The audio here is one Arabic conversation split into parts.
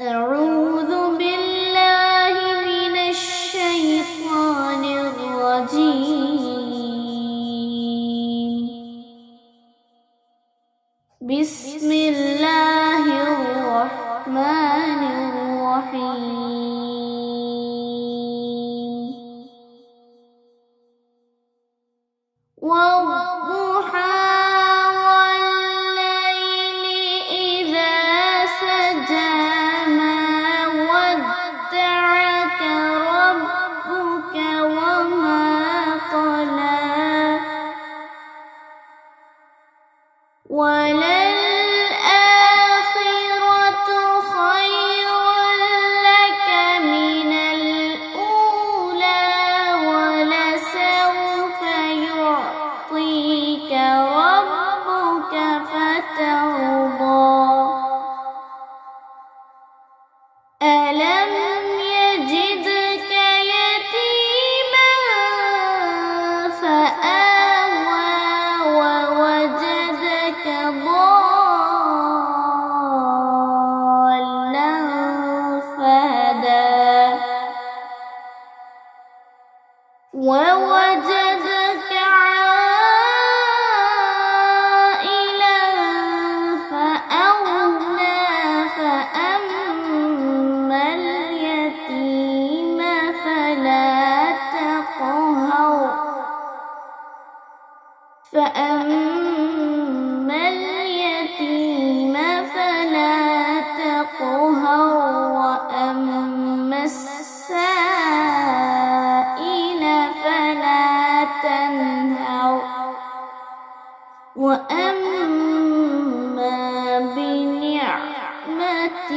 أعوذ بالله من الشيطان الرجيم. بسم الله الرحمن الرحيم. والضحى والليل إذا سجى ما ودعك ربك وما قلى وللآخرة خير لك من الأولى ولسوف يعطيك ربك فترضى ألم يجدك يتيما فآوى ووجدك ضالا فهدى ووجدك عائلا فأغنى فأما اليتيم فلا تقهر وأما السائل فلا تنهر وأما بنعمة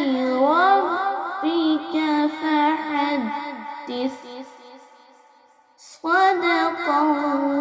ربك فحدث. صدق الله.